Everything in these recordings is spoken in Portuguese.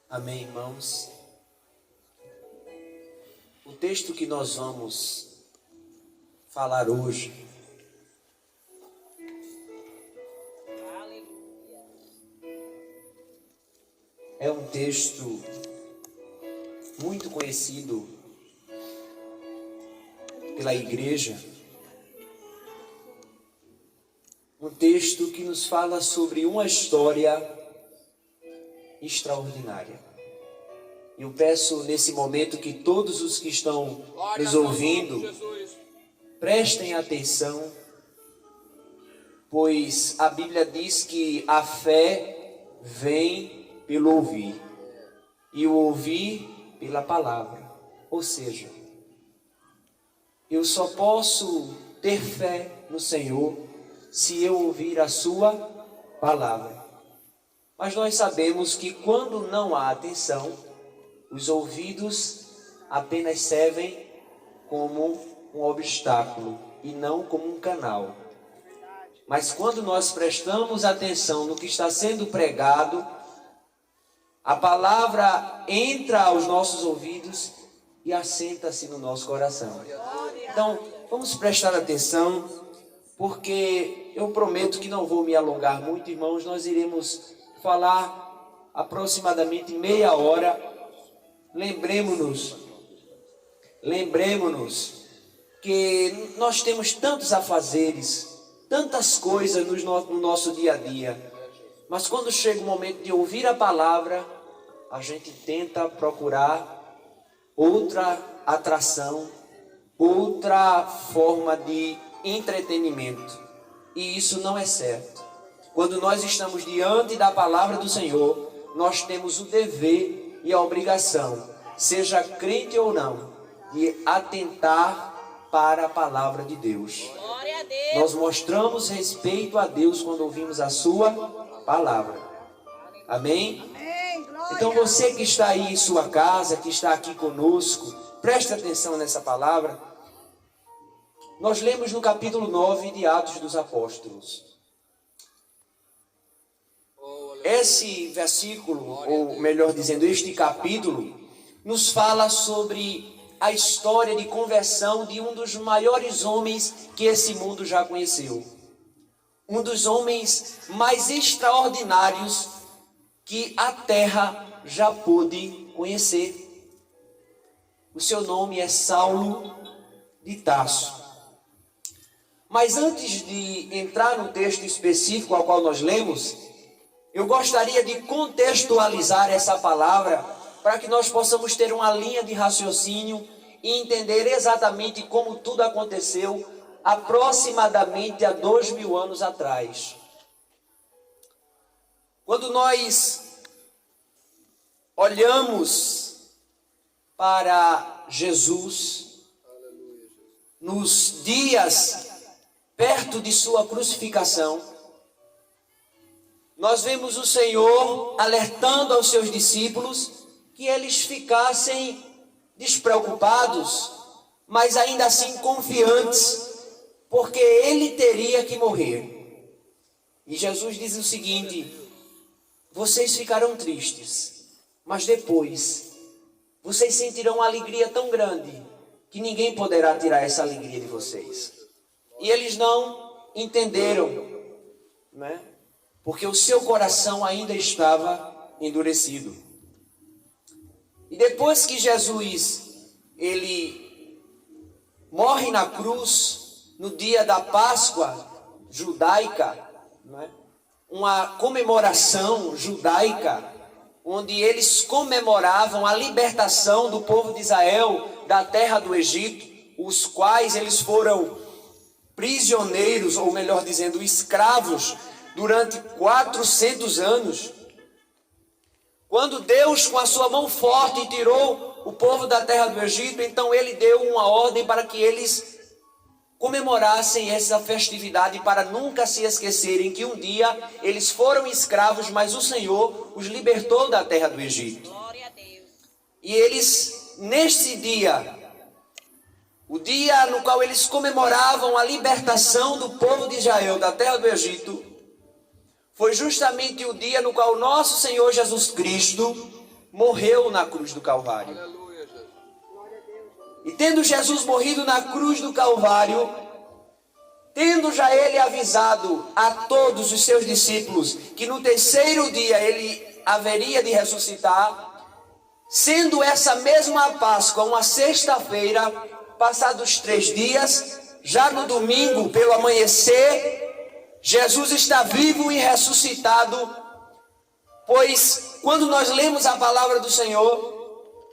Amém, irmãos? O texto que nós vamos falar hoje é um texto muito conhecido pela igreja. Um texto que nos fala sobre uma história extraordinária. Eu peço nesse momento que todos os que estão nos ouvindo prestem atenção, pois a Bíblia diz que a fé vem pelo ouvir e o ouvir pela palavra. Ou seja, eu só posso ter fé no Senhor se eu ouvir a sua palavra. Mas nós sabemos que quando não há atenção, os ouvidos apenas servem como um obstáculo e não como um canal. Mas quando nós prestamos atenção no que está sendo pregado, a palavra entra aos nossos ouvidos e assenta-se no nosso coração. Então, vamos prestar atenção, porque eu prometo que não vou me alongar muito, irmãos. Nós iremos falar aproximadamente meia hora. Lembremos-nos que nós temos tantos afazeres, tantas coisas no nosso dia a dia. Mas quando chega o momento de ouvir a palavra, a gente tenta procurar outra atração, outra forma de entretenimento. E isso não é certo. Quando nós estamos diante da palavra do Senhor, nós temos o dever e a obrigação, seja crente ou não, de atentar para a palavra de Deus. Glória a Deus. Nós mostramos respeito a Deus quando ouvimos a sua palavra. Amém? Então você que está aí em sua casa, que está aqui conosco, preste atenção nessa palavra. Nós lemos no capítulo 9 de Atos dos Apóstolos. Esse versículo, ou melhor dizendo, este capítulo, nos fala sobre a história de conversão de um dos maiores homens que esse mundo já conheceu. Um dos homens mais extraordinários que a terra já pôde conhecer. O seu nome é Saulo de Tarso. Mas antes de entrar no texto específico ao qual nós lemos, eu gostaria de contextualizar essa palavra para que nós possamos ter uma linha de raciocínio e entender exatamente como tudo aconteceu aproximadamente há 2000 anos atrás. Quando nós olhamos para Jesus nos dias perto de sua crucificação, nós vemos o Senhor alertando aos seus discípulos que eles ficassem despreocupados, mas ainda assim confiantes, porque ele teria que morrer. E Jesus diz o seguinte: vocês ficarão tristes, mas depois vocês sentirão uma alegria tão grande que ninguém poderá tirar essa alegria de vocês. E eles não entenderam, né? Porque o seu coração ainda estava endurecido. E depois que Jesus, ele morre na cruz, no dia da Páscoa judaica, né? Uma comemoração judaica, onde eles comemoravam a libertação do povo de Israel da terra do Egito, os quais eles foram prisioneiros, ou melhor dizendo, escravos, durante 400 anos. Quando Deus, com a sua mão forte, tirou o povo da terra do Egito, então ele deu uma ordem para que eles comemorassem essa festividade, para nunca se esquecerem que um dia eles foram escravos, mas o Senhor os libertou da terra do Egito. Glória a Deus. E eles, neste dia, o dia no qual eles comemoravam a libertação do povo de Israel da terra do Egito, foi justamente o dia no qual nosso Senhor Jesus Cristo morreu na cruz do Calvário. E tendo Jesus morrido na cruz do Calvário, tendo já ele avisado a todos os seus discípulos que no terceiro dia ele haveria de ressuscitar, sendo essa mesma Páscoa uma sexta-feira, passados 3 dias, já no domingo pelo amanhecer, Jesus está vivo e ressuscitado. Pois quando nós lemos a palavra do Senhor,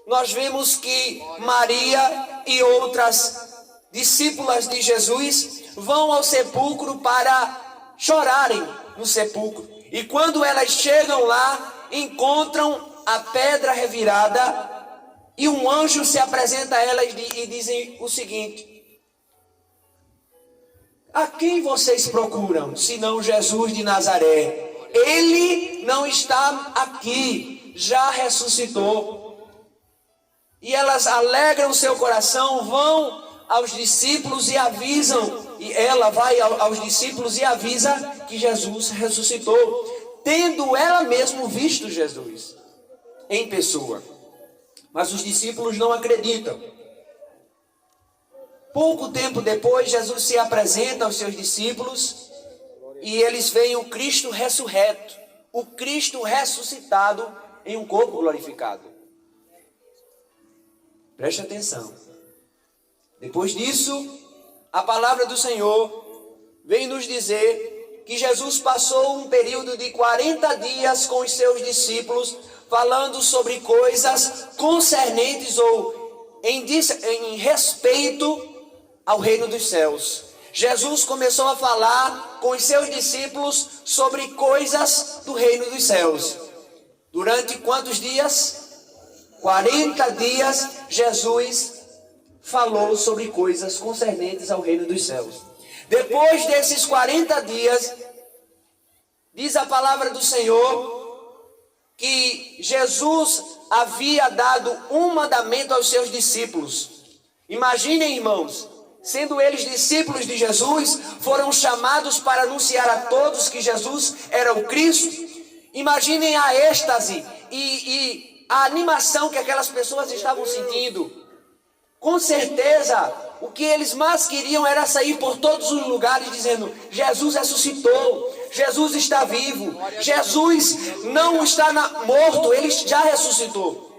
nós vemos que Maria e outras discípulas de Jesus vão ao sepulcro para chorarem no sepulcro. E quando elas chegam lá, encontram a pedra revirada e um anjo se apresenta a elas e dizem o seguinte: a quem vocês procuram, senão Jesus de Nazaré? Ele não está aqui, já ressuscitou. E elas alegram seu coração, vão aos discípulos e avisam, e ela vai aos discípulos e avisa que Jesus ressuscitou, tendo ela mesmo visto Jesus em pessoa. Mas os discípulos não acreditam. Pouco tempo depois, Jesus se apresenta aos seus discípulos e eles veem o Cristo ressurreto, o Cristo ressuscitado em um corpo glorificado. Preste atenção. Depois disso, a palavra do Senhor vem nos dizer que Jesus passou um período de 40 dias com os seus discípulos, falando sobre coisas concernentes ou em respeito ao reino dos céus. Jesus começou a falar com os seus discípulos sobre coisas do reino dos céus. Durante quantos dias? 40 dias Jesus falou sobre coisas concernentes ao reino dos céus. Depois desses 40 dias, diz a palavra do Senhor que Jesus havia dado um mandamento aos seus discípulos. Imaginem, irmãos, sendo eles discípulos de Jesus, foram chamados para anunciar a todos que Jesus era o Cristo. Imaginem a êxtase e a animação que aquelas pessoas estavam sentindo. Com certeza, o que eles mais queriam era sair por todos os lugares dizendo: Jesus ressuscitou, Jesus está vivo, Jesus não está morto, ele já ressuscitou.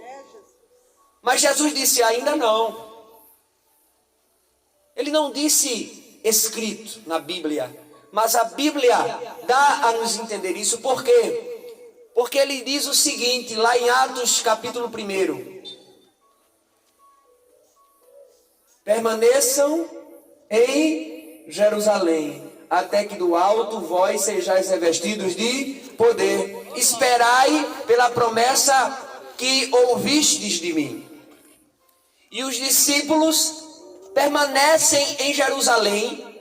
Mas Jesus disse: ainda não. Ele não disse escrito na Bíblia, mas a Bíblia dá a nos entender isso. Por quê? Porque ele diz o seguinte, lá em Atos capítulo 1: permaneçam em Jerusalém, até que do alto vós sejais revestidos de poder. Esperai pela promessa que ouvistes de mim. E os discípulos permanecem em Jerusalém,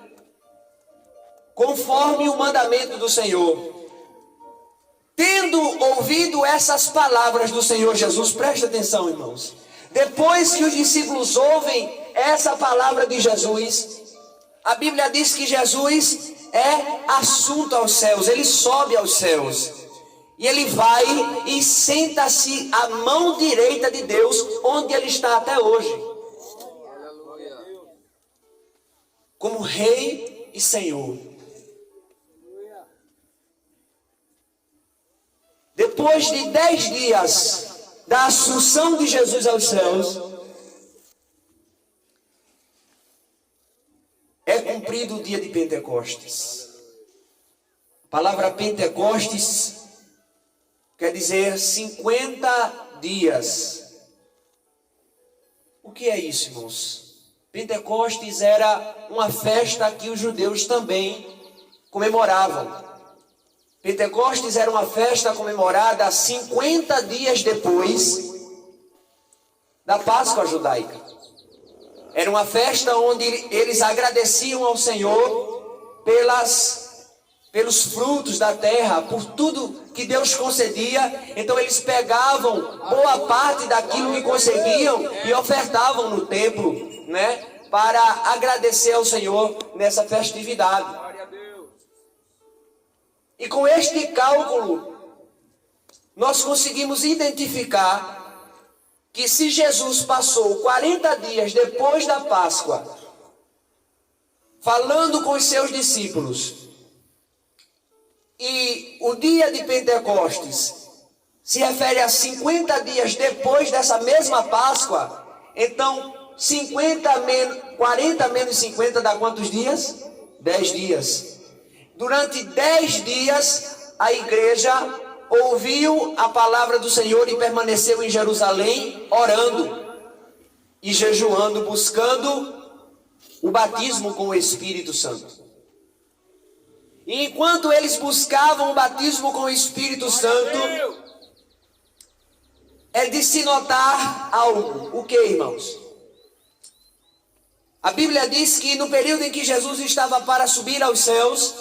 conforme o mandamento do Senhor. Tendo ouvido essas palavras do Senhor Jesus, preste atenção, irmãos. Depois que os discípulos ouvem essa palavra de Jesus, a Bíblia diz que Jesus é assunto aos céus, ele sobe aos céus. E ele vai e senta-se à mão direita de Deus, onde ele está até hoje. Como Rei e Senhor. Depois de 10 dias da assunção de Jesus aos céus, é cumprido o dia de Pentecostes. A palavra Pentecostes quer dizer 50 dias. O que é isso, irmãos? Pentecostes era uma festa que os judeus também comemoravam. Pentecostes era uma festa comemorada 50 dias depois da Páscoa judaica. Era uma festa onde eles agradeciam ao Senhor pelos frutos da terra, por tudo que Deus concedia. Então eles pegavam boa parte daquilo que conseguiam e ofertavam no templo, né, para agradecer ao Senhor nessa festividade. E com este cálculo, nós conseguimos identificar que se Jesus passou 40 dias depois da Páscoa, falando com os seus discípulos, e o dia de Pentecostes se refere a 50 dias depois dessa mesma Páscoa, então 40 menos 50 dá quantos dias? 10 dias. Durante 10 dias a igreja ouviu a palavra do Senhor e permaneceu em Jerusalém orando e jejuando, buscando o batismo com o Espírito Santo. E enquanto eles buscavam o batismo com o Espírito Santo, é de se notar algo. O que, irmãos? A Bíblia diz que no período em que Jesus estava para subir aos céus,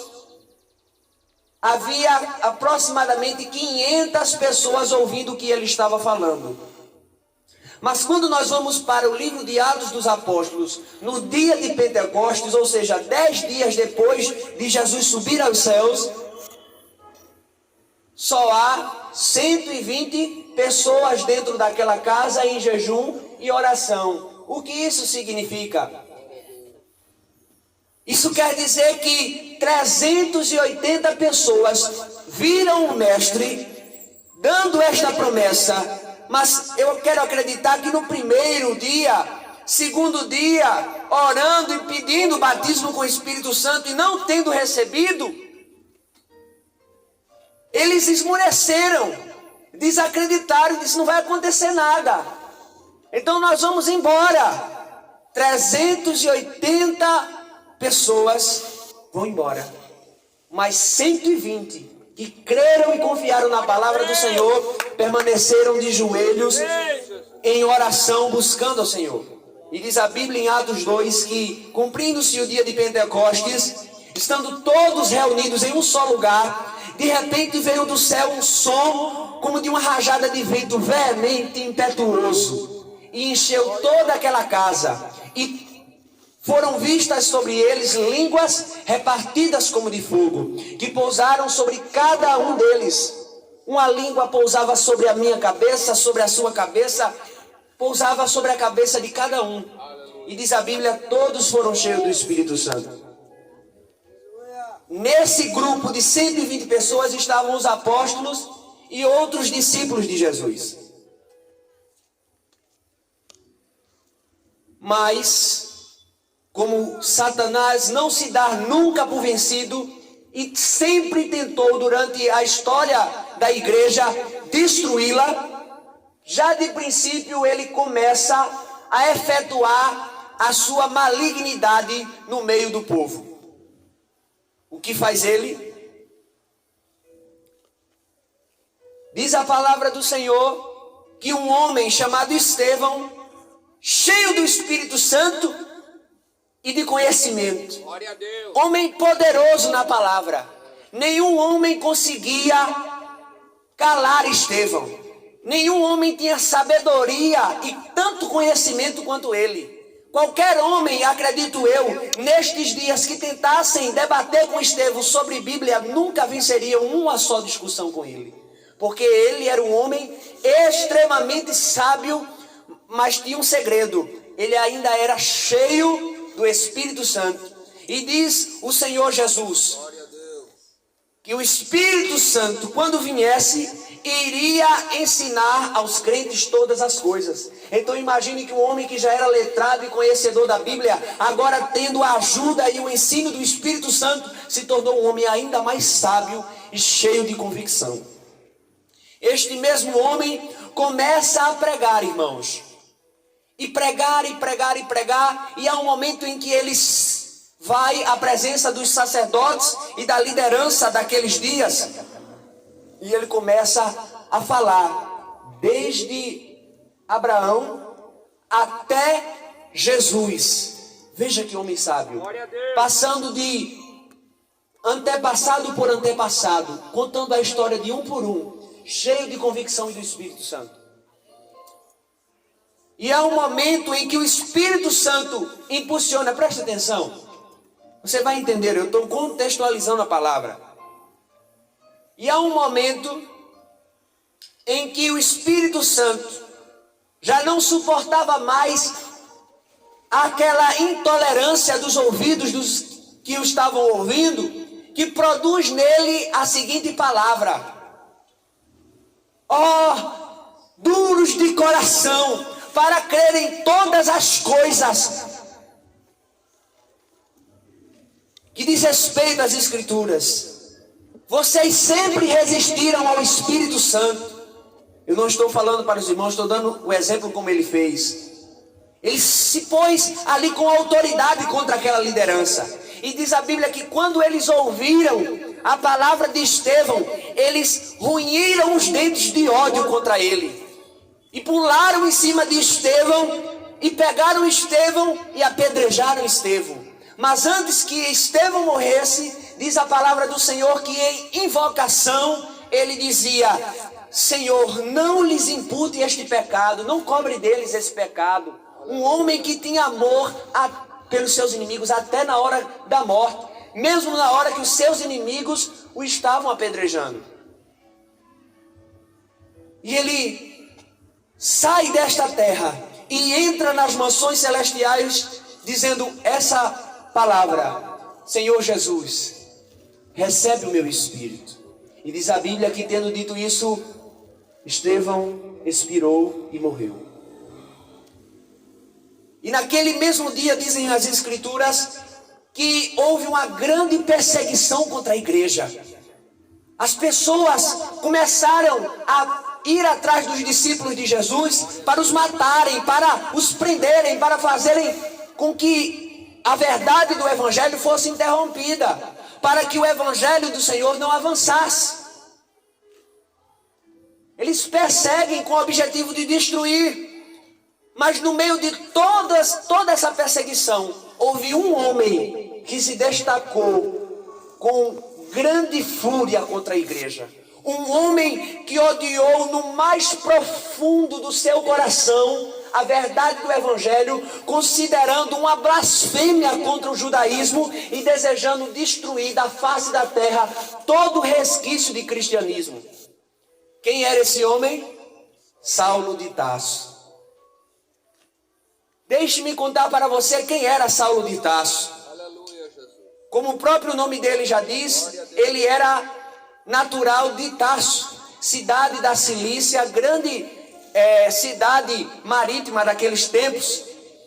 havia aproximadamente 500 pessoas ouvindo o que ele estava falando. Mas quando nós vamos para o livro de Atos dos Apóstolos, no dia de Pentecostes, ou seja, 10 dias depois de Jesus subir aos céus, só há 120 pessoas dentro daquela casa em jejum e oração. O que isso significa? Isso quer dizer que 380 pessoas viram o Mestre dando esta promessa. Mas eu quero acreditar que no primeiro dia, segundo dia, orando e pedindo o batismo com o Espírito Santo e não tendo recebido, eles esmoreceram, desacreditaram e disseram: não vai acontecer nada. Então nós vamos embora. 380 pessoas vão embora, mas 120 que creram e confiaram na palavra do Senhor permaneceram de joelhos em oração buscando ao Senhor. E diz a Bíblia em Atos 2 que, cumprindo-se o dia de Pentecostes, estando todos reunidos em um só lugar, de repente veio do céu um som como de uma rajada de vento veemente e impetuoso, e encheu toda aquela casa, e foram vistas sobre eles línguas repartidas como de fogo, que pousaram sobre cada um deles. Uma língua pousava sobre a minha cabeça, sobre a sua cabeça, pousava sobre a cabeça de cada um. E diz a Bíblia, todos foram cheios do Espírito Santo. Nesse grupo de 120 pessoas estavam os apóstolos e outros discípulos de Jesus. Mas como Satanás não se dá nunca por vencido e sempre tentou durante a história da igreja destruí-la, já de princípio ele começa a efetuar a sua malignidade no meio do povo. O que faz ele? Diz a palavra do Senhor que um homem chamado Estevão, cheio do Espírito Santo e de conhecimento, glória a Deus, homem poderoso na palavra, nenhum homem conseguia calar Estevão, nenhum homem tinha sabedoria e tanto conhecimento quanto ele. Qualquer homem, acredito eu, nestes dias que tentassem debater com Estevão sobre Bíblia, nunca venceriam uma só discussão com ele, porque ele era um homem extremamente sábio, mas tinha um segredo: ele ainda era cheio do Espírito Santo. E diz o Senhor Jesus que o Espírito Santo, quando viesse, iria ensinar aos crentes todas as coisas. Então imagine que um homem que já era letrado e conhecedor da Bíblia, agora tendo a ajuda e o ensino do Espírito Santo, se tornou um homem ainda mais sábio e cheio de convicção. Este mesmo homem começa a pregar, irmãos, e pregar, e pregar, e pregar, e há um momento em que ele vai à presença dos sacerdotes e da liderança daqueles dias, e ele começa a falar, desde Abraão até Jesus. Veja que homem sábio, passando de antepassado por antepassado, contando a história de um por um, cheio de convicção e do Espírito Santo. E há um momento em que o Espírito Santo impulsiona, presta atenção, você vai entender, eu estou contextualizando a palavra. E há um momento em que o Espírito Santo já não suportava mais aquela intolerância dos ouvidos dos que o estavam ouvindo, que produz nele a seguinte palavra: ó, duros de coração, para crer em todas as coisas que diz respeito às Escrituras. Vocês sempre resistiram ao Espírito Santo. Eu não estou falando para os irmãos, estou dando o exemplo como ele fez. Ele se pôs ali com autoridade contra aquela liderança. E diz a Bíblia que quando eles ouviram a palavra de Estevão, eles ruíram os dentes de ódio contra ele. E pularam em cima de Estevão, e pegaram Estevão e apedrejaram Estevão. Mas antes que Estevão morresse, diz a palavra do Senhor que em invocação ele dizia: Senhor, não lhes impute este pecado, não cobre deles esse pecado. Um homem que tinha amor pelos seus inimigos até na hora da morte, mesmo na hora que os seus inimigos o estavam apedrejando. E ele sai desta terra e entra nas mansões celestiais dizendo essa palavra: Senhor Jesus, recebe o meu espírito. E diz a Bíblia que, tendo dito isso, Estevão expirou e morreu. E naquele mesmo dia, dizem as Escrituras, que houve uma grande perseguição contra a igreja. As pessoas começaram a ir atrás dos discípulos de Jesus para os matarem, para os prenderem, para fazerem com que a verdade do Evangelho fosse interrompida, para que o Evangelho do Senhor não avançasse. Eles perseguem com o objetivo de destruir. Mas no meio de toda essa perseguição, houve um homem que se destacou com grande fúria contra a igreja. Um homem que odiou no mais profundo do seu coração a verdade do Evangelho, considerando uma blasfêmia contra o judaísmo e desejando destruir da face da terra todo o resquício de cristianismo. Quem era esse homem? Saulo de Tarso. Deixe-me contar para você quem era Saulo de Tarso. Como o próprio nome dele já diz, ele era natural de Tarso, cidade da Cilícia, grande cidade marítima daqueles tempos,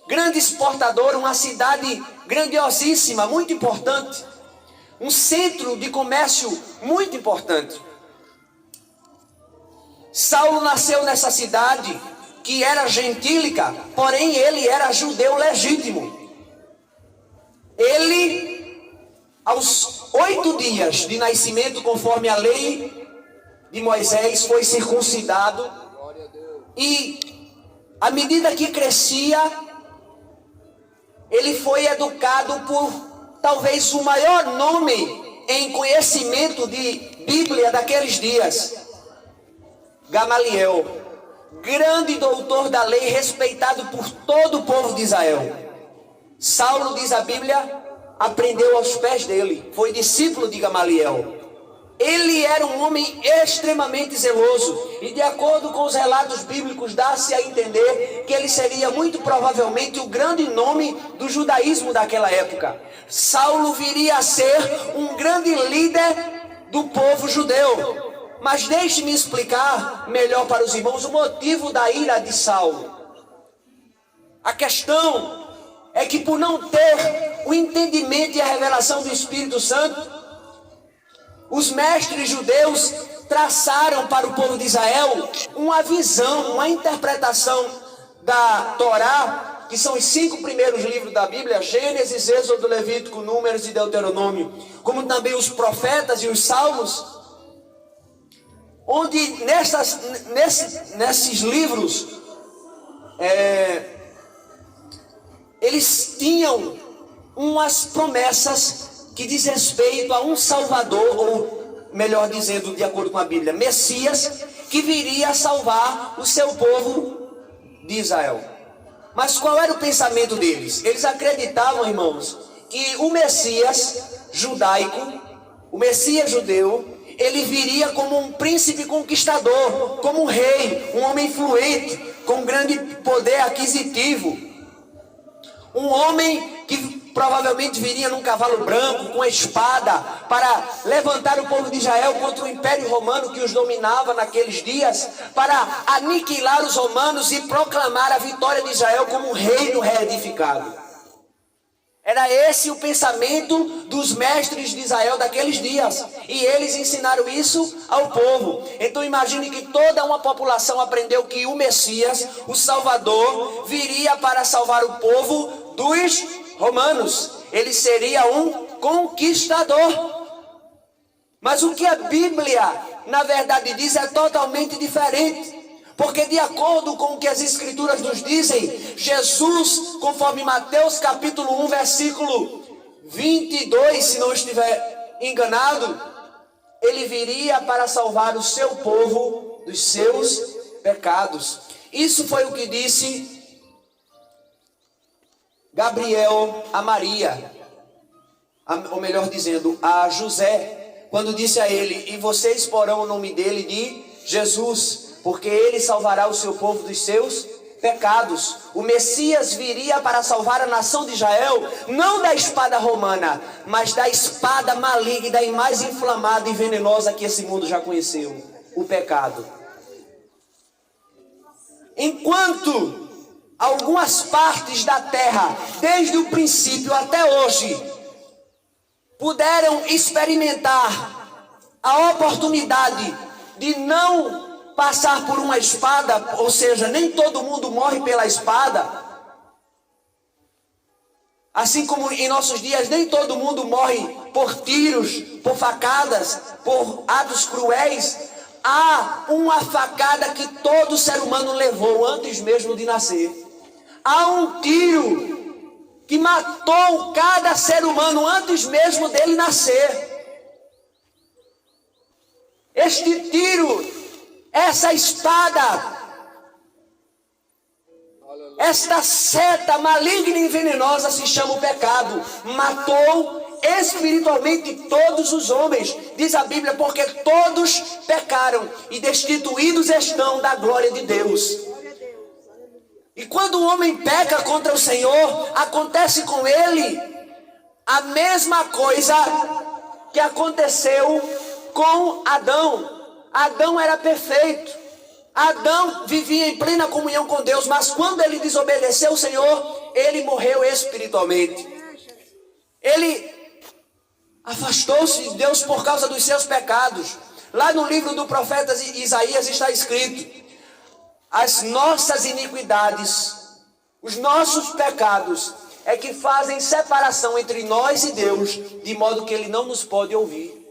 grande exportadora, uma cidade grandiosíssima, muito importante, um centro de comércio muito importante. Saulo nasceu nessa cidade, que era gentílica, porém ele era judeu legítimo. Ele, aos 8 dias de nascimento, conforme a lei de Moisés, foi circuncidado. E à medida que crescia, ele foi educado por talvez o maior nome em conhecimento de Bíblia daqueles dias, Gamaliel. Grande doutor da lei, respeitado por todo o povo de Israel. Saulo, diz a Bíblia, aprendeu aos pés dele, foi discípulo de Gamaliel. Ele era um homem extremamente zeloso, e de acordo com os relatos bíblicos, dá-se a entender que ele seria muito provavelmente o grande nome do judaísmo daquela época. Saulo viria a ser um grande líder do povo judeu. Mas deixe-me explicar melhor para os irmãos o motivo da ira de Saulo. A questão é que, por não ter o entendimento e a revelação do Espírito Santo, os mestres judeus traçaram para o povo de Israel uma visão, uma interpretação da Torá, que são os 5 primeiros livros da Bíblia: Gênesis, Êxodo, Levítico, Números e Deuteronômio, como também os profetas e os salmos, onde nesses livros eles tinham umas promessas que diz respeito a um Salvador, ou melhor dizendo, de acordo com a Bíblia, Messias, que viria a salvar o seu povo de Israel. Mas qual era o pensamento deles? Eles acreditavam, irmãos, que o Messias judaico, o Messias judeu, ele viria como um príncipe conquistador, como um rei, um homem influente, com grande poder aquisitivo. Um homem que provavelmente viria num cavalo branco, com a espada, para levantar o povo de Israel contra o Império Romano que os dominava naqueles dias, para aniquilar os romanos e proclamar a vitória de Israel como um reino reedificado. Era esse o pensamento dos mestres de Israel daqueles dias. E eles ensinaram isso ao povo. Então imagine que toda uma população aprendeu que o Messias, o Salvador, viria para salvar o povo dos romanos. Ele seria um conquistador. Mas o que a Bíblia, na verdade, diz é totalmente diferente. Porque de acordo com o que as Escrituras nos dizem, Jesus, conforme Mateus capítulo 1, versículo 22, se não estiver enganado, ele viria para salvar o seu povo dos seus pecados. Isso foi o que disse Gabriel a Maria, ou melhor dizendo, a José, quando disse a ele: e vocês porão o nome dele de Jesus, porque ele salvará o seu povo dos seus pecados. O Messias viria para salvar a nação de Israel, não da espada romana, mas da espada maligna e mais inflamada e venenosa que esse mundo já conheceu, o pecado. Enquanto algumas partes da terra, desde o princípio até hoje, puderam experimentar a oportunidade de não passar por uma espada, ou seja, nem todo mundo morre pela espada, assim como em nossos dias nem todo mundo morre por tiros, por facadas, por atos cruéis. Há uma facada que todo ser humano levou antes mesmo de nascer. Há um tiro que matou cada ser humano antes mesmo dele nascer. Este tiro, essa espada, esta seta maligna e venenosa se chama o pecado. Matou espiritualmente todos os homens, diz a Bíblia, porque todos pecaram e destituídos estão da glória de Deus. E quando o homem peca contra o Senhor, acontece com ele a mesma coisa que aconteceu com Adão. Adão era perfeito. Adão vivia em plena comunhão com Deus, mas quando ele desobedeceu o Senhor, ele morreu espiritualmente. Ele afastou-se de Deus por causa dos seus pecados. Lá no livro do profeta Isaías está escrito: as nossas iniquidades, os nossos pecados é que fazem separação entre nós e Deus, de modo que Ele não nos pode ouvir.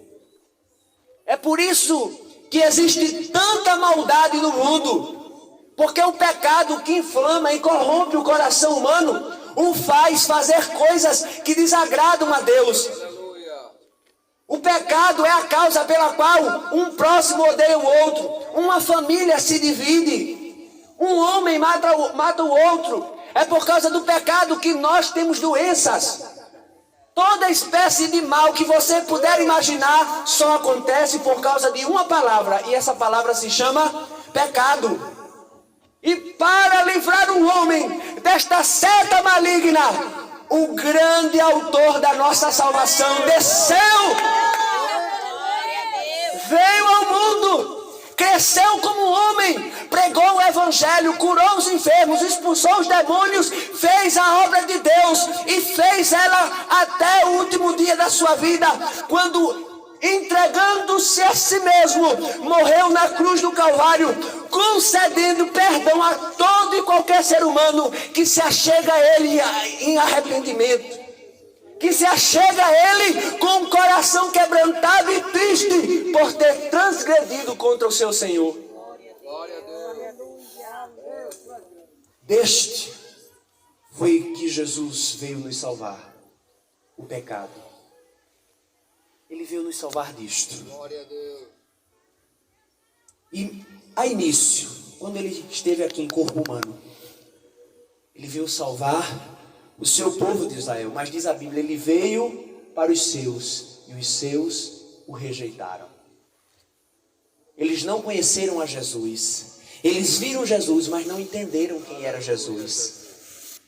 É por isso que existe tanta maldade no mundo, porque o pecado que inflama e corrompe o coração humano o faz fazer coisas que desagradam a Deus. O pecado é a causa pela qual um próximo odeia o outro, uma família se divide, um homem mata o outro. É por causa do pecado que nós temos doenças. Toda espécie de mal que você puder imaginar só acontece por causa de uma palavra, e essa palavra se chama pecado. E para livrar o homem desta seta maligna, o grande autor da nossa salvação desceu, veio ao mundo, cresceu como homem, pregou o evangelho, curou os enfermos, expulsou os demônios, fez a obra de Deus e fez ela até o último dia da sua vida, quando, entregando-se a si mesmo, morreu na cruz do Calvário, concedendo perdão a todo e qualquer ser humano que se achega a Ele em arrependimento, que se achega a Ele com o coração quebrantado e triste por ter transgredido contra o seu Senhor. Deste foi que Jesus veio nos salvar, o pecado. Ele veio nos salvar disto. E a início, quando ele esteve aqui em corpo humano, ele veio salvar o seu povo de Israel. Mas diz a Bíblia, ele veio para os seus, e os seus o rejeitaram. Eles não conheceram a Jesus. Eles viram Jesus, mas não entenderam quem era Jesus.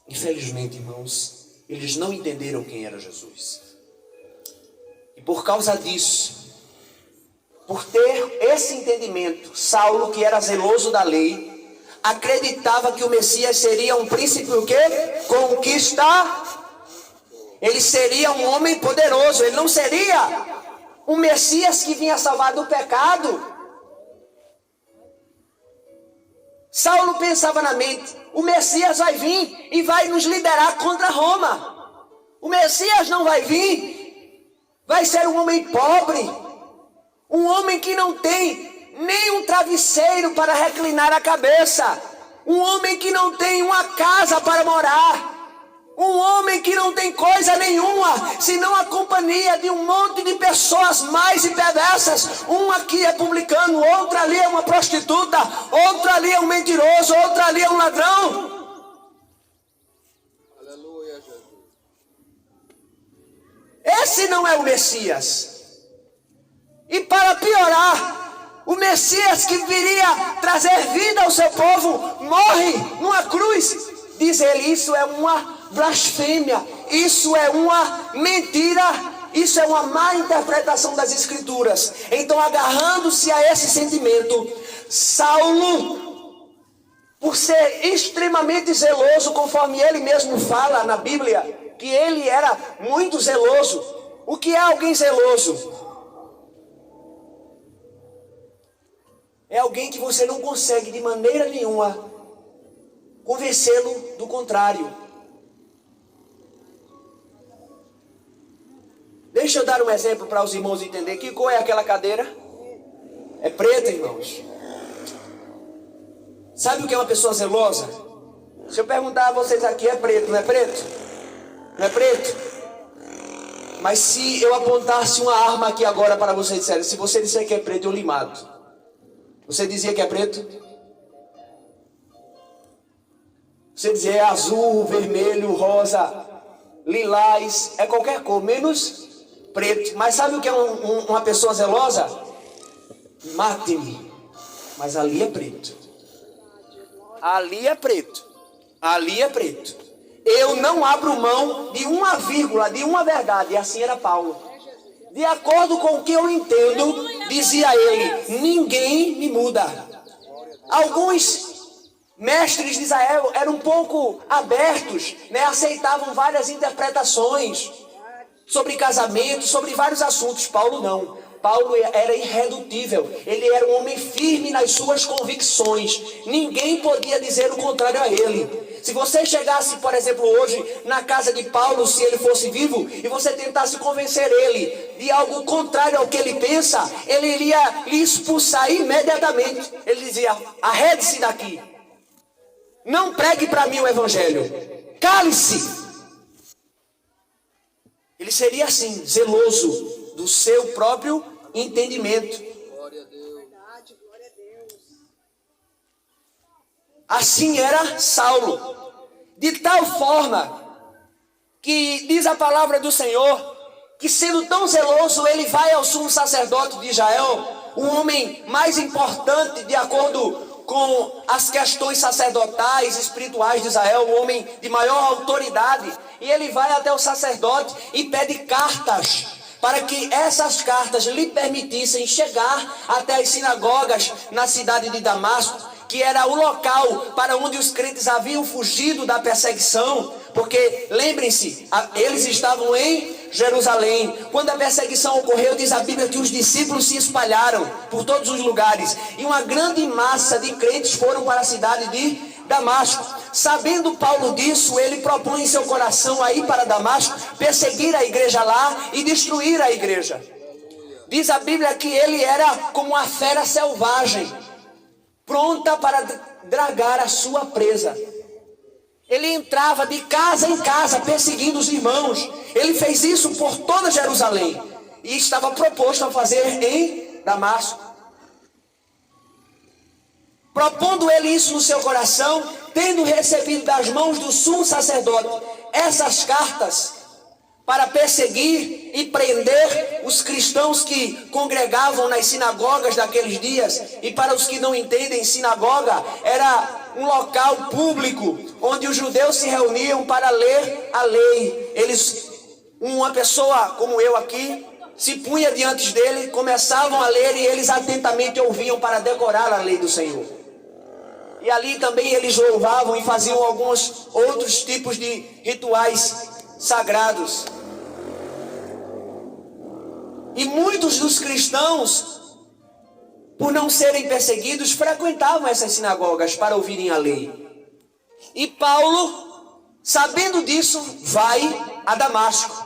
Infelizmente, irmãos, eles não entenderam quem era Jesus. E por causa disso, por ter esse entendimento, Saulo, que era zeloso da lei, acreditava que o Messias seria um príncipe o quê? Conquistador. Ele seria um homem poderoso. Ele não seria um Messias que vinha salvar do pecado. Saulo pensava na mente: o Messias vai vir e vai nos liberar contra Roma. O Messias não vai vir, vai ser um homem pobre, um homem que não tem nem um travesseiro para reclinar a cabeça, um homem que não tem uma casa para morar, um homem que não tem coisa nenhuma, senão a companhia de um monte de pessoas mais e perversas. Um aqui é publicano, outro ali é uma prostituta, outro ali é um mentiroso, outro ali é um ladrão. Aleluia, Jesus. Esse não é o Messias. E para piorar, o Messias que viria trazer vida ao seu povo morre numa cruz. Diz ele: isso é uma blasfêmia, isso é uma mentira, isso é uma má interpretação das Escrituras. Então, agarrando-se a esse sentimento, Saulo, por ser extremamente zeloso, conforme ele mesmo fala na Bíblia, que ele era muito zeloso. O que é alguém zeloso? É alguém que você não consegue de maneira nenhuma convencê-lo do contrário. Deixa eu dar um exemplo para os irmãos entenderem. Que cor é aquela cadeira? É preta, irmãos. Sabe o que é uma pessoa zelosa? Se eu perguntar a vocês aqui, é preto, não é preto? Não é preto? Mas se eu apontasse uma arma aqui agora para vocês disserem: se você disser que é preto, eu lhe mato. Você dizia que é preto? Você dizia é azul, vermelho, rosa, lilás, é qualquer cor, menos preto. Mas sabe o que é uma pessoa zelosa? Mate-me. Mas ali é preto. Ali é preto. Ali é preto. Eu não abro mão de uma vírgula, de uma verdade. E assim era Paulo. De acordo com o que eu entendo, dizia ele: ninguém me muda. Alguns mestres de Israel eram um pouco abertos, aceitavam várias interpretações sobre casamento, sobre vários assuntos. Paulo não. Paulo era irredutível. Ele era um homem firme nas suas convicções. Ninguém podia dizer o contrário a ele. Se você chegasse, por exemplo, hoje na casa de Paulo, se ele fosse vivo, e você tentasse convencer ele de algo contrário ao que ele pensa, ele iria lhe expulsar imediatamente. Ele dizia: arrede-se daqui. Não pregue para mim o evangelho. Cale-se. Ele seria assim, zeloso do seu próprio entendimento. Glória a Deus. Verdade, glória a Deus. Assim era Saulo. De tal forma que diz a palavra do Senhor que, sendo tão zeloso, ele vai ao sumo sacerdote de Israel, um homem mais importante de acordo com as questões sacerdotais, espirituais de Israel, um homem de maior autoridade, e ele vai até o sacerdote e pede cartas, para que essas cartas lhe permitissem chegar até as sinagogas na cidade de Damasco, que era o local para onde os crentes haviam fugido da perseguição, porque, lembrem-se, eles estavam em Jerusalém. Quando a perseguição ocorreu, diz a Bíblia que os discípulos se espalharam por todos os lugares, e uma grande massa de crentes foram para a cidade de Damasco. Sabendo Paulo disso, ele propõe em seu coração a ir para Damasco, perseguir a igreja lá e destruir a igreja. Diz a Bíblia que ele era como uma fera selvagem, pronta para dragar a sua presa. Ele entrava de casa em casa perseguindo os irmãos. Ele fez isso por toda Jerusalém e estava proposto a fazer em Damasco. Propondo ele isso no seu coração, tendo recebido das mãos do sumo sacerdote essas cartas para perseguir e prender os cristãos que congregavam nas sinagogas daqueles dias. E para os que não entendem, sinagoga era um local público onde os judeus se reuniam para ler a lei. Uma pessoa como eu aqui, se punha diante dele, começavam a ler e eles atentamente ouviam para decorar a lei do Senhor. E ali também eles louvavam e faziam alguns outros tipos de rituais sagrados. E muitos dos cristãos, por não serem perseguidos, frequentavam essas sinagogas para ouvirem a lei. E Paulo, sabendo disso, vai a Damasco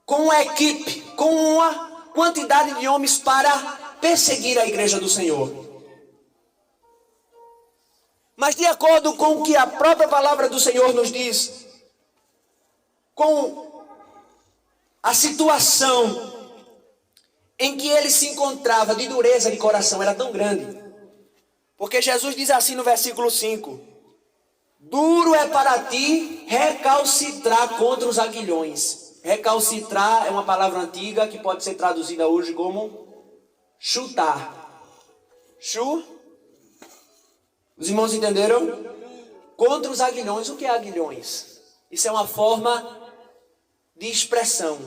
com uma equipe, com uma quantidade de homens para perseguir a igreja do Senhor. Mas de acordo com o que a própria palavra do Senhor nos diz, com a situação em que ele se encontrava de dureza de coração, era tão grande. Porque Jesus diz assim no versículo 5: duro é para ti recalcitrar contra os aguilhões. Recalcitrar é uma palavra antiga que pode ser traduzida hoje como chutar. Os irmãos entenderam? Contra os aguilhões. O que é aguilhões? Isso é uma forma de expressão.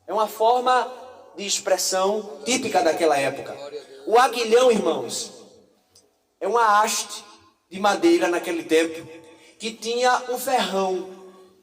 É uma forma de expressão típica daquela época. O aguilhão, irmãos, é uma haste de madeira naquele tempo que tinha um ferrão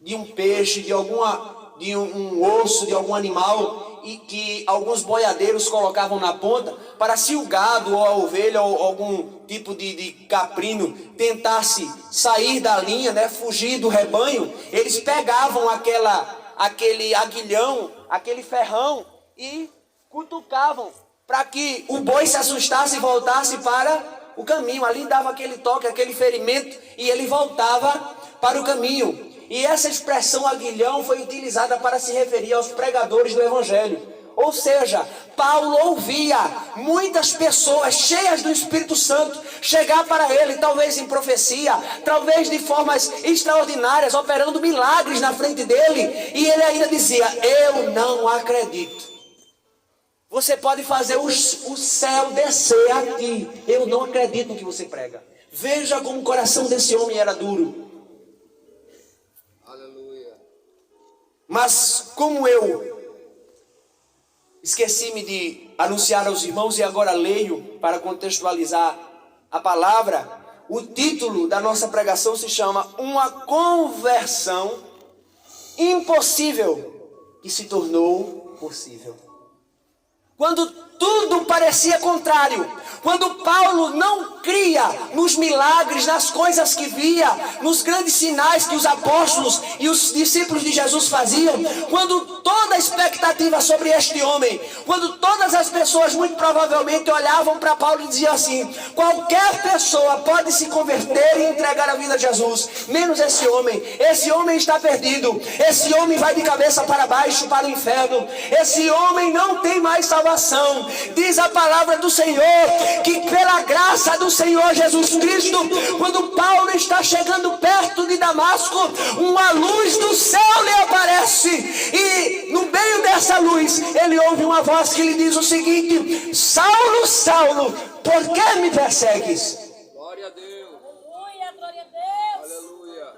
de um peixe, de um osso, de algum animal, e que alguns boiadeiros colocavam na ponta para, se o gado ou a ovelha ou algum tipo de caprino tentasse sair da linha, né, fugir do rebanho, eles pegavam aquele aguilhão, aquele ferrão e cutucavam para que o boi se assustasse e voltasse para o caminho. Ali dava aquele toque, aquele ferimento, e ele voltava para o caminho. E essa expressão aguilhão foi utilizada para se referir aos pregadores do Evangelho. Ou seja, Paulo ouvia muitas pessoas cheias do Espírito Santo chegar para ele, talvez em profecia, talvez de formas extraordinárias, operando milagres na frente dele. E ele ainda dizia: eu não acredito. Você pode fazer o céu descer aqui, eu não acredito no que você prega. Veja como o coração desse homem era duro. Mas como eu esqueci-me de anunciar aos irmãos e agora leio para contextualizar a palavra, o título da nossa pregação se chama Uma Conversão Impossível que se tornou possível. Quando tudo parecia contrário, quando Paulo não cria nos milagres, nas coisas que via, nos grandes sinais que os apóstolos e os discípulos de Jesus faziam, quando toda a expectativa sobre este homem, quando todas as pessoas muito provavelmente olhavam para Paulo e diziam assim: qualquer pessoa pode se converter e entregar a vida a Jesus, menos esse homem está perdido, esse homem vai de cabeça para baixo para o inferno, esse homem não tem mais salvação. Diz a palavra do Senhor que pela graça do Senhor Jesus Cristo, quando Paulo está chegando perto de Damasco, uma luz do céu lhe aparece, e no meio dessa luz ele ouve uma voz que lhe diz o seguinte: Saulo, Saulo, por que me persegues? Glória a Deus. Aleluia, glória a Deus. Aleluia.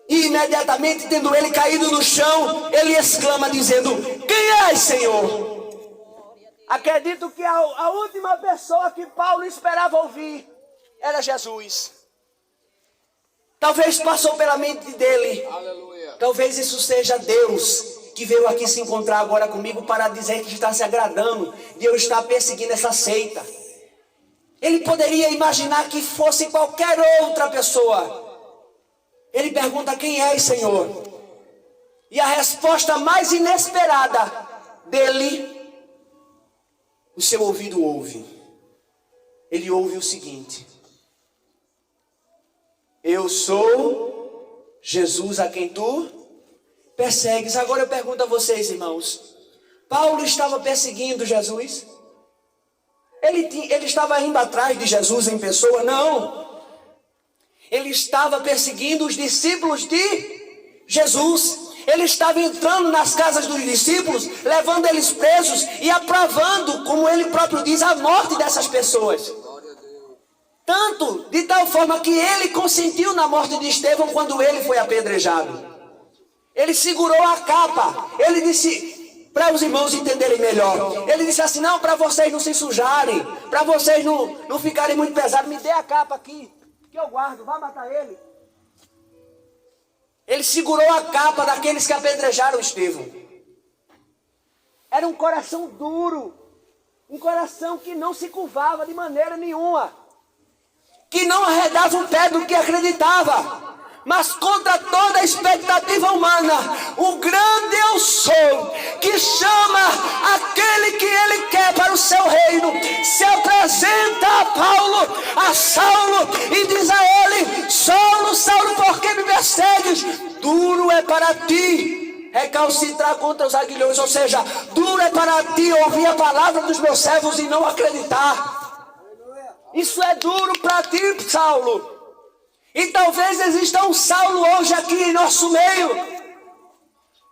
E imediatamente, tendo ele caído no chão, ele exclama dizendo: quem és, Senhor? Acredito que a última pessoa que Paulo esperava ouvir era Jesus. Talvez passou pela mente dele: Aleluia. talvez isso seja Deus que veio aqui se encontrar agora comigo para dizer que está se agradando de eu estar perseguindo essa seita. Ele poderia imaginar que fosse qualquer outra pessoa. Ele pergunta: quem és, Senhor? E a resposta mais inesperada dele, o seu ouvido ouve. Ele ouve o seguinte: eu sou Jesus a quem tu persegues. Agora eu pergunto a vocês, irmãos, Paulo estava perseguindo Jesus? Ele estava indo atrás de Jesus em pessoa? Não. Ele estava perseguindo os discípulos de Jesus, ele estava entrando nas casas dos discípulos, levando eles presos e aprovando, como ele próprio diz, a morte dessas pessoas. Tanto, de tal forma que ele consentiu na morte de Estevão quando ele foi apedrejado. Ele segurou a capa, ele disse, para os irmãos entenderem melhor, ele disse assim, não, para vocês não se sujarem, para vocês não ficarem muito pesados, me dê a capa aqui, que eu guardo, vá matar ele. Ele segurou a capa daqueles que apedrejaram Estevão. Era um coração duro, um coração que não se curvava de maneira nenhuma, que não arredava o pé do que acreditava, mas contra toda a expectativa humana, o grande eu sou, que chama aquele que ele quer para o seu reino, se apresenta a Paulo, a Saulo, e diz a ele, Saulo, Saulo, por que me persegues? Duro é para ti recalcitrar contra os aguilhões, ou seja, duro é para ti ouvir a palavra dos meus servos e não acreditar. Isso é duro para ti, Saulo. E talvez exista um Saulo hoje aqui em nosso meio,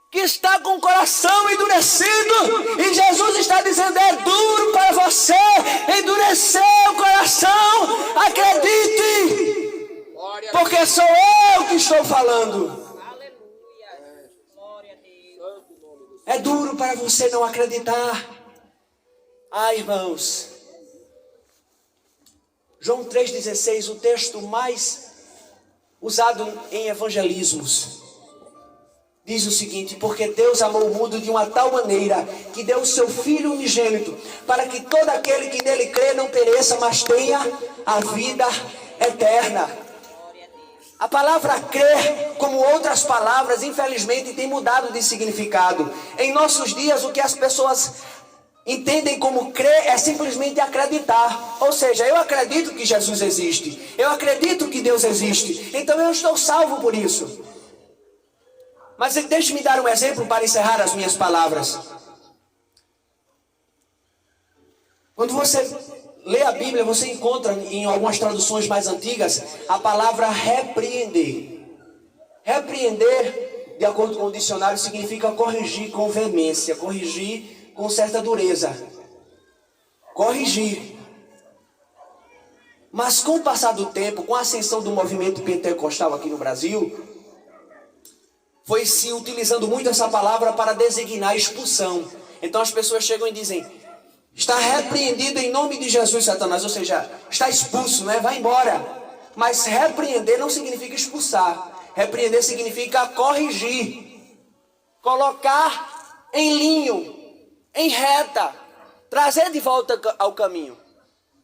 que está com o coração endurecido, e Jesus está dizendo, é duro para você endurecer o coração, acredite, porque sou eu que estou falando. Aleluia. Glória a Deus. É duro para você não acreditar. Ah, irmãos, João 3,16, o texto mais usado em evangelismos, diz o seguinte, porque Deus amou o mundo de uma tal maneira, que deu o seu Filho unigênito, para que todo aquele que nele crê não pereça, mas tenha a vida eterna. A palavra crer, como outras palavras, infelizmente tem mudado de significado. Em nossos dias, o que as pessoas entendem como crer é simplesmente acreditar. Ou seja, eu acredito que Jesus existe, eu acredito que Deus existe, então eu estou salvo por isso. Mas deixe-me dar um exemplo para encerrar as minhas palavras. Quando você lê a Bíblia, você encontra em algumas traduções mais antigas a palavra repreender. Repreender, de acordo com o dicionário, significa corrigir com veemência, corrigir com certa dureza, corrigir. Mas com o passar do tempo, com a ascensão do movimento pentecostal aqui no Brasil, foi se utilizando muito essa palavra para designar expulsão. Então as pessoas chegam e dizem, está repreendido em nome de Jesus, Satanás, ou seja, está expulso, né? Vai embora. Mas repreender não significa expulsar, repreender significa corrigir, colocar em linho, em reta, trazer de volta ao caminho,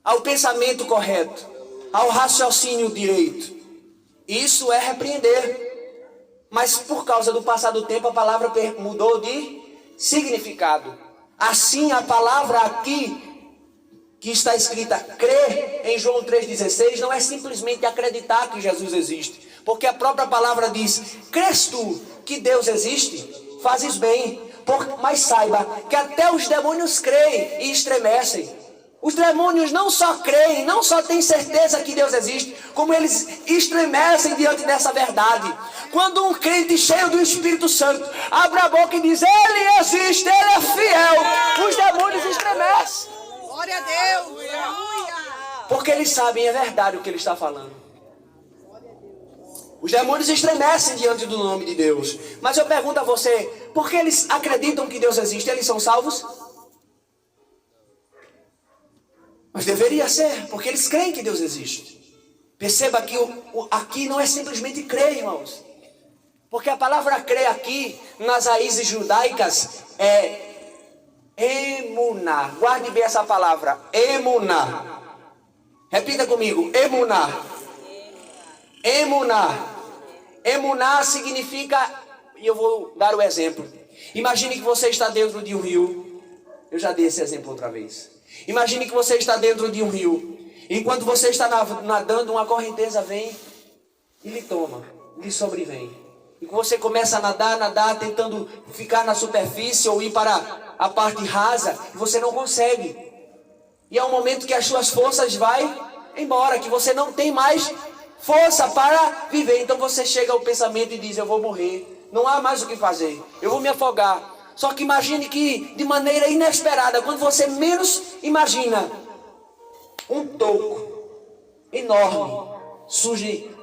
ao pensamento correto, ao raciocínio direito. Isso é repreender. Mas por causa do passar do tempo, a palavra mudou de significado. Assim, a palavra aqui, que está escrita crer, em João 3,16, não é simplesmente acreditar que Jesus existe. Porque a própria palavra diz, crês tu que Deus existe? Fazes bem. Mas saiba que até os demônios creem e estremecem. Os demônios não só creem, não só têm certeza que Deus existe, como eles estremecem diante dessa verdade. Quando um crente cheio do Espírito Santo abre a boca e diz, Ele existe, Ele é fiel, os demônios estremecem. Glória a Deus, aleluia. Porque eles sabem, é verdade o que ele está falando. Os demônios estremecem diante do nome de Deus. Mas eu pergunto a você, por que eles acreditam que Deus existe? Eles são salvos? Mas deveria ser, porque eles creem que Deus existe. Perceba que aqui não é simplesmente crer, irmãos. Porque a palavra crer aqui, nas raízes judaicas, é emuná. Guarde bem essa palavra, emuná. Repita comigo, emuná. Emuná. Emuná significa, e eu vou dar o exemplo. Imagine que você está dentro de um rio. Eu já dei esse exemplo outra vez. Imagine que você está dentro de um rio. Enquanto você está nadando, uma correnteza vem e lhe toma, lhe sobrevém. E você começa a nadar, tentando ficar na superfície ou ir para a parte rasa, e você não consegue. E é um momento que as suas forças vão embora, que você não tem mais força para viver. Então você chega ao pensamento e diz, eu vou morrer. Não há mais o que fazer. Eu vou me afogar. Só que imagine que de maneira inesperada, quando você menos imagina, um toco enorme surge,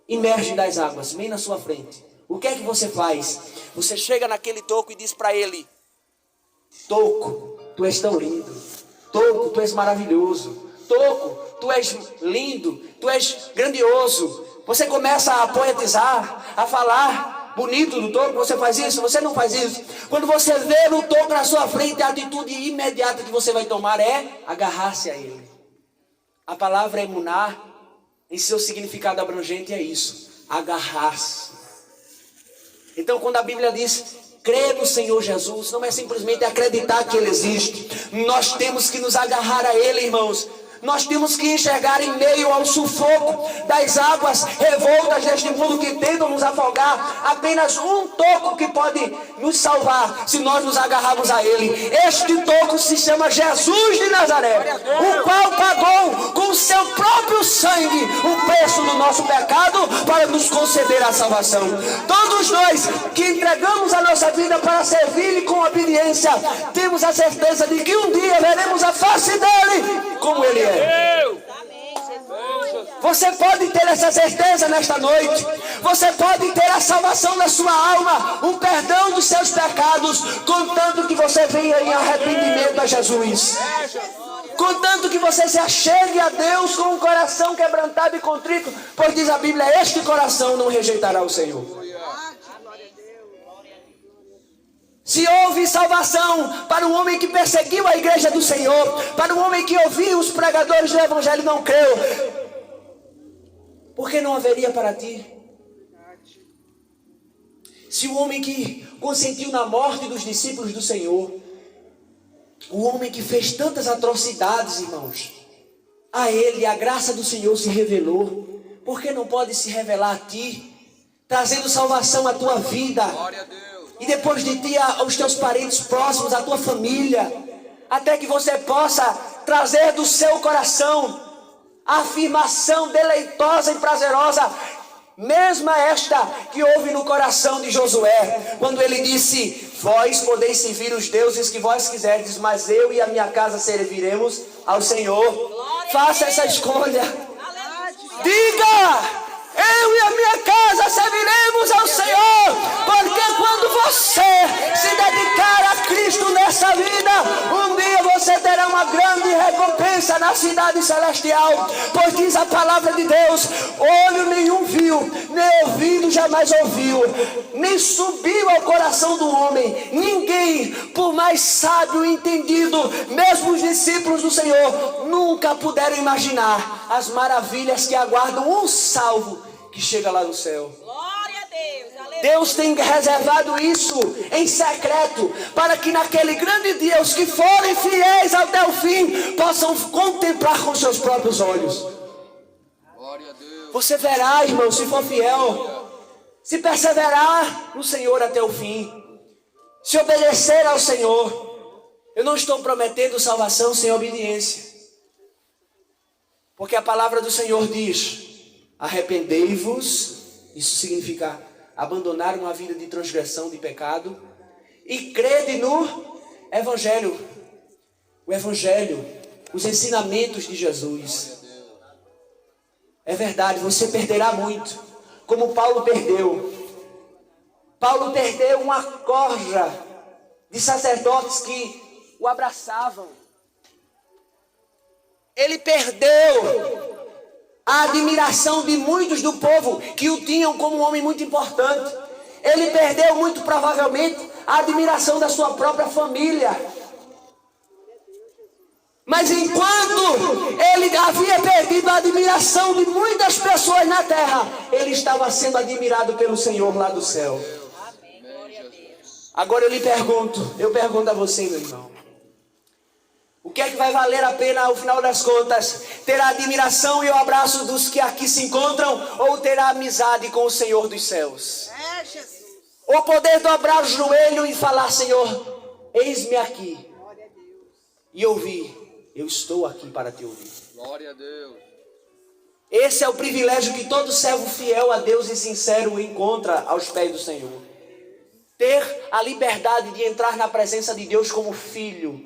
emerge das águas, bem na sua frente. O que é que você faz? Você chega naquele toco e diz para ele: toco, tu és tão lindo. Toco, tu és maravilhoso. Toco, tu és lindo, tu és grandioso. Você começa a poetizar, a falar bonito do toco. Você faz isso? Você não faz isso? Quando você vê o toco na sua frente, a atitude imediata que você vai tomar é agarrar-se a ele. A palavra emuná, em seu significado abrangente, é isso: agarrar-se. Então, quando a Bíblia diz crer no Senhor Jesus, não é simplesmente acreditar que Ele existe. Nós temos que nos agarrar a Ele, irmãos. Nós temos que enxergar em meio ao sufoco das águas revoltas deste mundo que tentam nos afogar, apenas um toco que pode nos salvar, se nós nos agarrarmos a Ele. Este toco se chama Jesus de Nazaré, o qual pagou com o seu próprio sangue o preço do nosso pecado para nos conceder a salvação. Todos nós que entregamos a nossa vida para servir-lhe com obediência, temos a certeza de que um dia veremos a face dele como Ele é. Você pode ter essa certeza nesta noite. Você pode ter a salvação da sua alma, o perdão dos seus pecados, contanto que você venha em arrependimento a Jesus, contanto que você se achegue a Deus com um coração quebrantado e contrito, pois diz a Bíblia: este coração não rejeitará o Senhor. Se houve salvação para o homem que perseguiu a igreja do Senhor, para o homem que ouviu os pregadores do Evangelho e não creu, por que não haveria para ti? Se o homem que consentiu na morte dos discípulos do Senhor, o homem que fez tantas atrocidades, irmãos, a ele a graça do Senhor se revelou, por que não pode se revelar a ti, trazendo salvação à tua vida? Glória a Deus. E depois de ti, aos teus parentes próximos, à tua família, até que você possa trazer do seu coração a afirmação deleitosa e prazerosa, mesma esta que houve no coração de Josué, quando ele disse: vós podeis servir os deuses que vós quiserdes, mas eu e a minha casa serviremos ao Senhor. Faça essa escolha. Diga: eu e a minha casa serviremos ao Senhor, porque quando você se dedicar a Cristo nessa vida, um dia você terá uma grande recompensa na cidade celestial, pois diz a palavra de Deus: olho nenhum viu, nem ouvido jamais ouviu, nem subiu ao coração do homem, ninguém, por mais sábio e entendido, mesmo os discípulos do Senhor, nunca puderam imaginar as maravilhas que aguardam um salvo que chega lá no céu. Glória a Deus. Aleluia. Deus tem reservado isso em secreto, para que naquele grande dia os que forem fiéis até o fim possam contemplar com seus próprios olhos. Glória a Deus. Você verá, irmão, se for fiel, se perseverar no Senhor até o fim, se obedecer ao Senhor. Eu não estou prometendo salvação sem obediência, porque a palavra do Senhor diz: arrependei-vos, isso significa abandonar uma vida de transgressão, de pecado, e crede no Evangelho. O Evangelho, os ensinamentos de Jesus. É verdade, você perderá muito, como Paulo perdeu. Paulo perdeu uma corja de sacerdotes que o abraçavam. Ele perdeu a admiração de muitos do povo que o tinham como um homem muito importante. Ele perdeu muito provavelmente a admiração da sua própria família. Mas enquanto ele havia perdido a admiração de muitas pessoas na terra, ele estava sendo admirado pelo Senhor lá do céu. Amém. Glória a Deus. Agora eu pergunto a você, meu irmão: o que é que vai valer a pena ao final das contas? Ter a admiração e o abraço dos que aqui se encontram, ou ter a amizade com o Senhor dos céus? É, Jesus. Ou poder dobrar o joelho e falar: Senhor, eis-me aqui, e ouvir: eu estou aqui para te ouvir. Glória a Deus. Esse é o privilégio que todo servo fiel a Deus e sincero encontra aos pés do Senhor. ter a liberdade de entrar na presença de Deus como filho.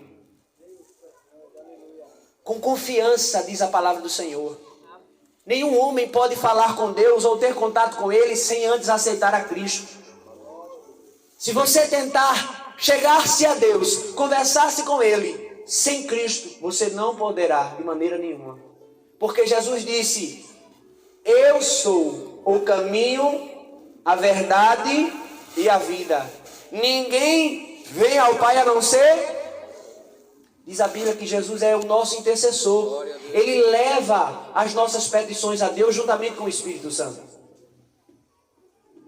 Com confiança, diz a palavra do Senhor. Nenhum homem pode falar com Deus ou ter contato com Ele sem antes aceitar a Cristo. Se você tentar chegar-se a Deus, conversar-se com Ele, sem Cristo, você não poderá de maneira nenhuma. Porque Jesus disse: eu sou o caminho, a verdade e a vida. Ninguém vem ao Pai a não ser... Diz a Bíblia que Jesus é o nosso intercessor. Ele leva as nossas petições a Deus juntamente com o Espírito Santo.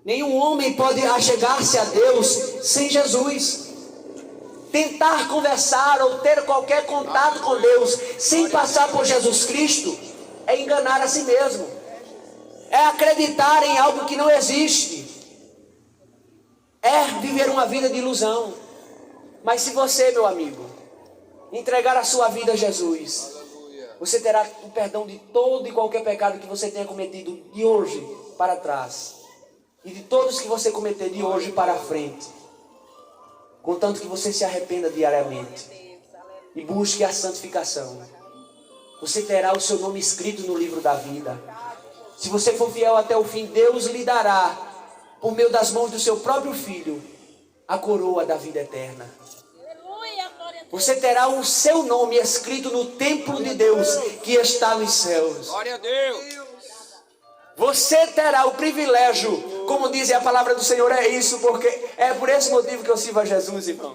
Nenhum homem pode achegar-se a Deus sem Jesus. Tentar conversar ou ter qualquer contato com Deus sem passar por Jesus Cristo é enganar a si mesmo. É acreditar em algo que não existe. É viver uma vida de ilusão. Mas se você, meu amigo, entregar a sua vida a Jesus, você terá o perdão de todo e qualquer pecado que você tenha cometido de hoje para trás. E de todos que você cometer de hoje para frente. Contanto que você se arrependa diariamente. E busque a santificação. Você terá o seu nome escrito no livro da vida. Se você for fiel até o fim, Deus lhe dará, por meio das mãos do seu próprio Filho, a coroa da vida eterna. Você terá o seu nome escrito no templo de Deus que está nos céus. Glória a Deus. Você terá o privilégio, como diz a palavra do Senhor, é isso, porque é por esse motivo que eu sirvo a Jesus, irmão.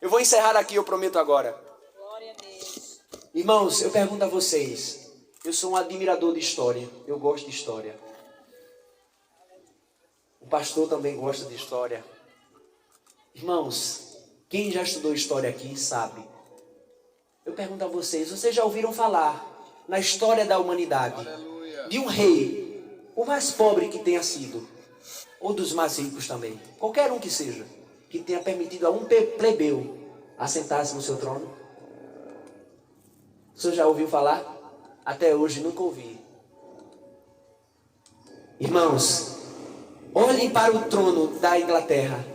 Eu vou encerrar aqui, eu prometo agora. Glória a Deus. Irmãos, eu pergunto a vocês, eu sou um admirador de história, eu gosto de história. O pastor também gosta de história. Irmãos, quem já estudou história aqui sabe. Eu pergunto a vocês já ouviram falar na história da humanidade de um rei, o mais pobre que tenha sido, ou dos mais ricos também, qualquer um que seja, que tenha permitido a um plebeu assentar-se no seu trono? O senhor já ouviu falar? Até hoje nunca ouvi. Irmãos, olhem para o trono da Inglaterra.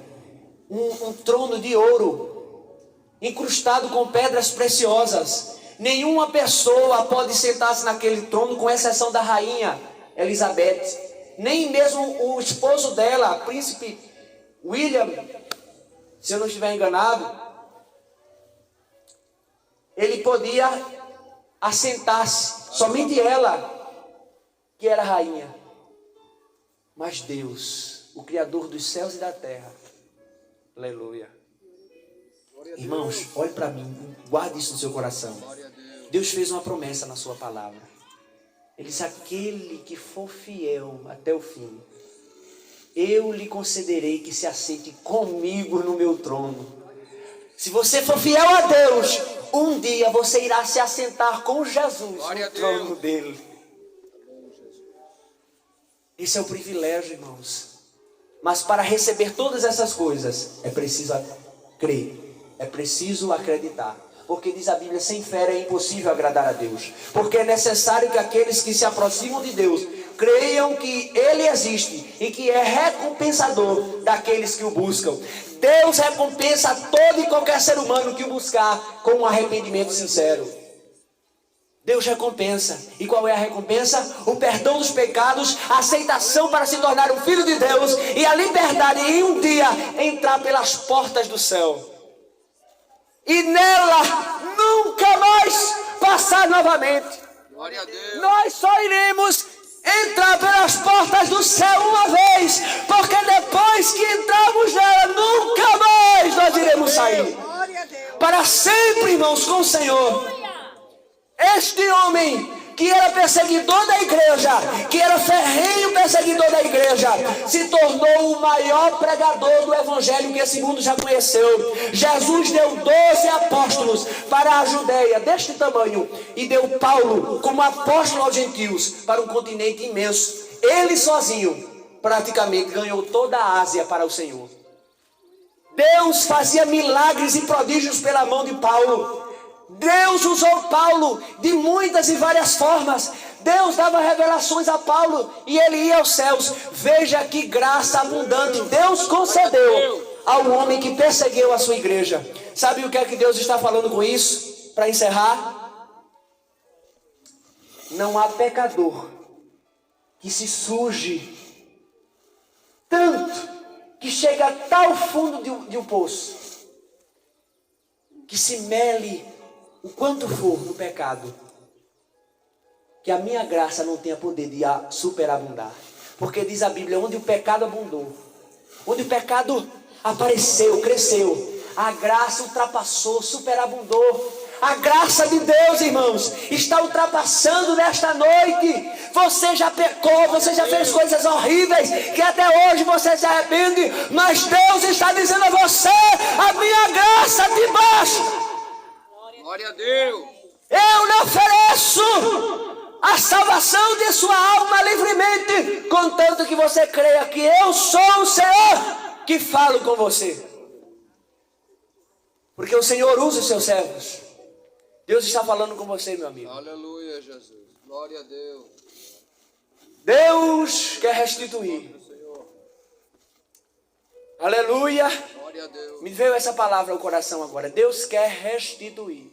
Um trono de ouro, incrustado com pedras preciosas. Nenhuma pessoa pode sentar-se naquele trono, com exceção da rainha Elizabeth. Nem mesmo o esposo dela, príncipe William, se eu não estiver enganado, ele podia assentar-se. Somente ela, que era rainha. Mas Deus, o Criador dos céus e da terra, aleluia. Irmãos, olhe para mim, guarde isso no seu coração. Deus fez uma promessa na sua palavra. Ele disse: aquele que for fiel até o fim, eu lhe concederei que se assente comigo no meu trono. Se você for fiel a Deus, um dia você irá se assentar com Jesus no trono dele. Esse é o privilégio, irmãos. Mas para receber todas essas coisas, é preciso crer, é preciso acreditar. Porque diz a Bíblia, sem fé é impossível agradar a Deus. Porque é necessário que aqueles que se aproximam de Deus creiam que Ele existe e que é recompensador daqueles que o buscam. Deus recompensa todo e qualquer ser humano que o buscar com um arrependimento sincero. Deus recompensa. E qual é a recompensa? O perdão dos pecados, a aceitação para se tornar um filho de Deus e a liberdade em um dia entrar pelas portas do céu. E nela nunca mais passar novamente. Glória a Deus. Nós só iremos entrar pelas portas do céu uma vez, porque depois que entrarmos nela, nunca mais nós iremos sair. Glória a Deus. Para sempre, irmãos, com o Senhor. Este homem que era perseguidor da igreja, que era ferrenho perseguidor da igreja, se tornou o maior pregador do evangelho que esse mundo já conheceu. Jesus deu 12 apóstolos para a Judéia deste tamanho e deu Paulo como apóstolo aos gentios para um continente imenso. Ele sozinho praticamente ganhou toda a Ásia para o Senhor. Deus fazia milagres e prodígios pela mão de Paulo. Deus usou Paulo de muitas e várias formas. Deus dava revelações a Paulo e ele ia aos céus. Veja que graça abundante Deus concedeu ao homem que perseguiu a sua igreja. Sabe o que é que Deus está falando com isso? Para encerrar, não há pecador que se suje tanto, que chega a tal fundo de um poço, que se mele o quanto for no pecado, que a minha graça não tenha poder de superabundar. Porque diz a Bíblia, onde o pecado abundou, onde o pecado apareceu, cresceu, a graça ultrapassou, superabundou. A graça de Deus, irmãos, está ultrapassando nesta noite. Você já pecou, você já fez coisas horríveis, que até hoje você se arrepende, mas Deus está dizendo a você, a minha graça te basta. Glória a Deus. Eu lhe ofereço a salvação de sua alma livremente, contanto que você creia que eu sou o Senhor que falo com você. Porque o Senhor usa os seus servos. Deus está falando com você, meu amigo. Aleluia, Jesus. Glória a Deus. Deus quer restituir. Aleluia. Glória a Deus. Me veio essa palavra ao coração agora. Deus quer restituir.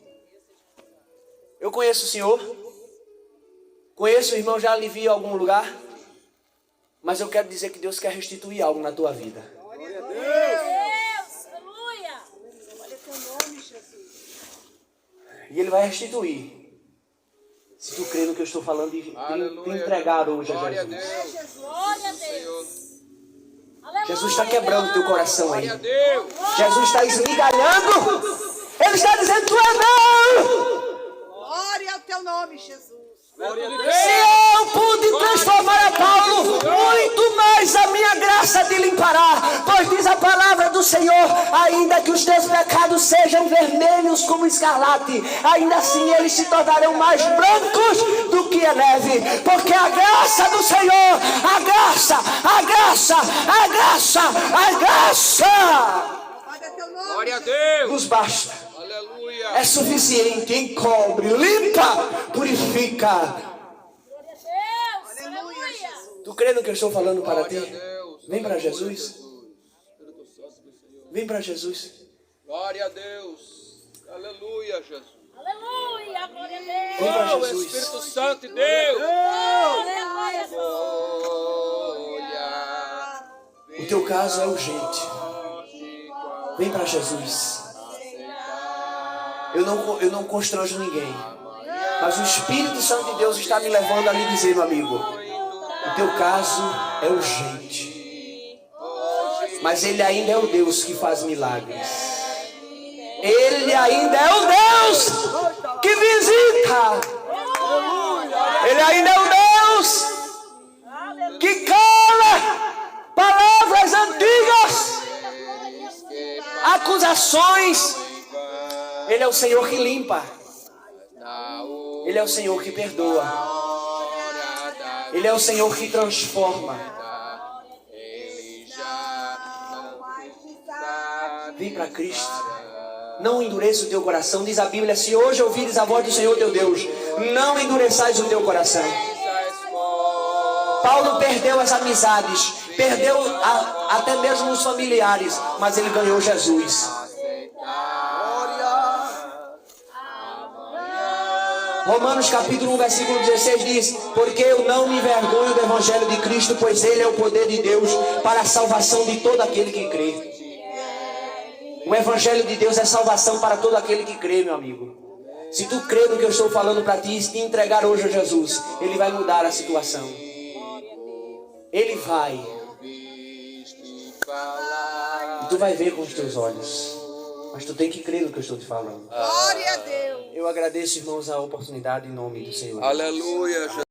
Eu conheço o Senhor. Conheço o irmão, já lhe vi em algum lugar. Mas eu quero dizer que Deus quer restituir algo na tua vida. Glória a Deus. Deus, aleluia. Olha teu nome, Jesus. E Ele vai restituir. Se tu crê no que eu estou falando, de te entregar hoje a Glória a Jesus. Deus. Glória a Deus. Aleluia. Jesus está quebrando teu coração aí. Glória a Deus. Jesus está esmigalhando. Ele está dizendo, tu é meu. Glória ao teu nome, Jesus. Glória a Deus. Se eu pude transformar a Paulo, muito mais a minha graça te limpará. Pois diz a palavra do Senhor, ainda que os teus pecados sejam vermelhos como escarlate, ainda assim eles se tornarão mais brancos do que a neve. Porque a graça do Senhor, a graça, a graça, a graça, a graça Olha teu nome. Glória a Deus. nos basta. Aleluia. É suficiente, encobre, limpa, purifica. Glória a Deus. Aleluia, Aleluia. Jesus. Tu crê no que eu estou falando para ti? Glória a Deus. Vem para Aleluia, Jesus. Espírito Santo do Senhor. Vem para Jesus. Glória a Deus. Aleluia, Jesus. Aleluia. Glória a Vem para Deus. Oh, Jesus. Espírito Santo de Deus. Aleluia. Glória. O teu caso é urgente. Vem para Jesus. Eu não constranjo ninguém. Mas o Espírito Santo de Deus está me levando a lhe dizer, meu amigo, o teu caso é urgente. Mas Ele ainda é o Deus que faz milagres. Ele ainda é o Deus que visita. Ele ainda é o Deus que cala palavras antigas, acusações. Ele é o Senhor que limpa. Ele é o Senhor que perdoa. Ele é o Senhor que transforma. Vem para Cristo. Não endureça o teu coração. Diz a Bíblia, se hoje ouvires a voz do Senhor teu Deus, não endureçais o teu coração. Paulo perdeu as amizades, perdeu até mesmo os familiares, mas ele ganhou Jesus. Romanos capítulo 1, versículo 16 diz, porque eu não me envergonho do Evangelho de Cristo, pois ele é o poder de Deus para a salvação de todo aquele que crê. O Evangelho de Deus é salvação para todo aquele que crê, meu amigo. Se tu crê no que eu estou falando para ti, se te entregar hoje a Jesus, Ele vai mudar a situação. Ele vai. E tu vai ver com os teus olhos. Mas tu tem que crer no que eu estou te falando. Glória a Deus. Eu agradeço, irmãos, a oportunidade em nome do Senhor. Aleluia.